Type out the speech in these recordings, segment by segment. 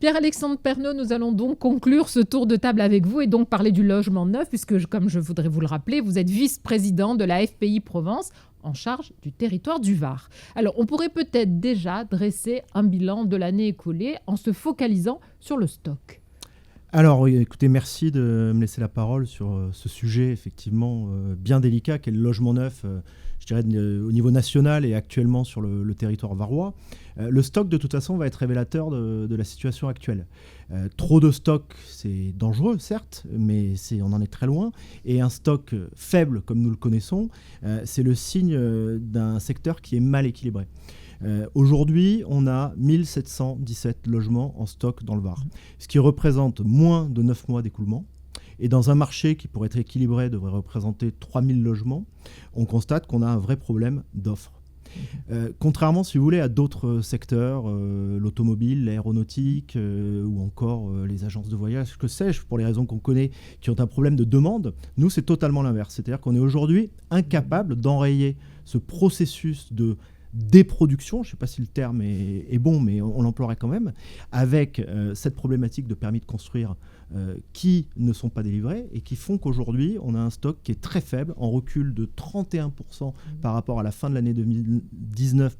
Pierre-Alexandre Pernaut, nous allons donc conclure ce tour de table avec vous et donc parler du logement neuf, puisque, comme je voudrais vous le rappeler, vous êtes vice-président de la FPI Provence, en charge du territoire du Var. Alors, on pourrait peut-être déjà dresser un bilan de l'année écoulée en se focalisant sur le stock. Alors, oui, écoutez, merci de me laisser la parole sur ce sujet effectivement bien délicat qu'est le logement neuf, je dirais au niveau national et actuellement sur le territoire varois. Le stock, de toute façon, va être révélateur de la situation actuelle. Trop de stock, c'est dangereux, certes, mais on en est très loin. Et un stock faible, comme nous le connaissons, c'est le signe d'un secteur qui est mal équilibré. Aujourd'hui, on a 1717 logements en stock dans le Var, ce qui représente moins de 9 mois d'écoulement. Et dans un marché qui, pour être équilibré, devrait représenter 3000 logements, on constate qu'on a un vrai problème d'offre. Contrairement, si vous voulez, à d'autres secteurs, l'automobile, l'aéronautique ou encore les agences de voyage, que sais-je, pour les raisons qu'on connaît, qui ont un problème de demande, nous, c'est totalement l'inverse. C'est-à-dire qu'on est aujourd'hui incapable d'enrayer ce processus de déproduction, je ne sais pas si le terme est bon, mais on l'emploierait quand même, avec cette problématique de permis de construire qui ne sont pas délivrés et qui font qu'aujourd'hui, on a un stock qui est très faible, en recul de 31% par rapport à la fin de l'année 2019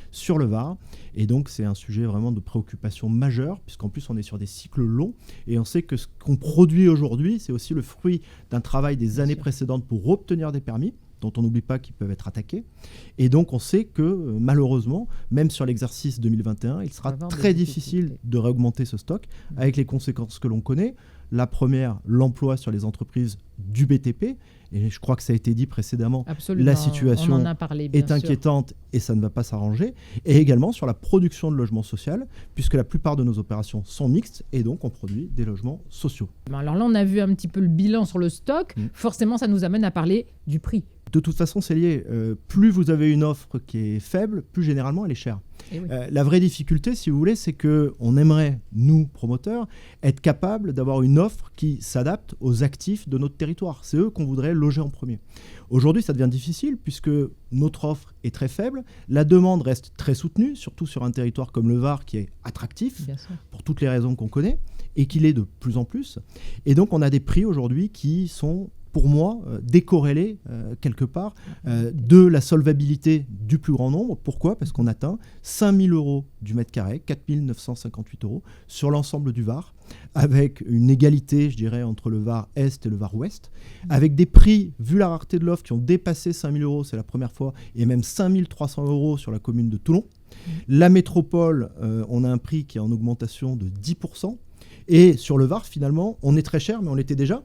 sur le Var. Et donc, c'est un sujet vraiment de préoccupation majeure, puisqu'en plus, on est sur des cycles longs. Et on sait que ce qu'on produit aujourd'hui, c'est aussi le fruit d'un travail des années précédentes pour obtenir des permis, dont on n'oublie pas qu'ils peuvent être attaqués. Et donc, on sait que, malheureusement, même sur l'exercice 2021, il sera très difficile de réaugmenter ce stock, avec les conséquences que l'on connaît. La première, l'emploi sur les entreprises du BTP. Et je crois que ça a été dit précédemment. Absolument. La situation est inquiétante et ça ne va pas s'arranger. Et également sur la production de logements sociaux, puisque la plupart de nos opérations sont mixtes et donc on produit des logements sociaux. Alors là, on a vu un petit peu le bilan sur le stock. Forcément, ça nous amène à parler du prix. De toute façon, c'est lié. Plus vous avez une offre qui est faible, plus généralement elle est chère. Oui. La vraie difficulté, si vous voulez, c'est qu'on aimerait, nous, promoteurs, être capables d'avoir une offre qui s'adapte aux actifs de notre territoire. C'est eux qu'on voudrait loger en premier. Aujourd'hui, ça devient difficile puisque notre offre est très faible. La demande reste très soutenue, surtout sur un territoire comme le Var qui est attractif pour toutes les raisons qu'on connaît et qui l'est de plus en plus. Et donc, on a des prix aujourd'hui qui sont, pour moi, décorrélé quelque part de la solvabilité du plus grand nombre. Pourquoi ? Parce qu'on atteint 5 000 euros du mètre carré, 4 958 euros sur l'ensemble du Var, avec une égalité, je dirais, entre le Var Est et le Var Ouest, avec des prix, vu la rareté de l'offre, qui ont dépassé 5 000 euros, c'est la première fois, et même 5 300 euros sur la commune de Toulon. La métropole, on a un prix qui est en augmentation de 10%, et sur le Var, finalement, on est très cher, mais on l'était déjà,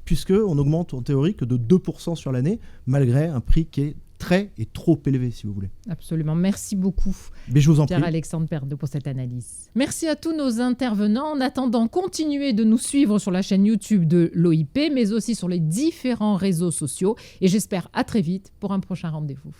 puisqu'on augmente en théorie que de 2% sur l'année, malgré un prix qui est très et trop élevé, si vous voulez. Absolument. Merci beaucoup, Pierre-Alexandre Pernaut, pour cette analyse. Merci à tous nos intervenants. En attendant, continuez de nous suivre sur la chaîne YouTube de l'OIP, mais aussi sur les différents réseaux sociaux. Et j'espère à très vite pour un prochain rendez-vous.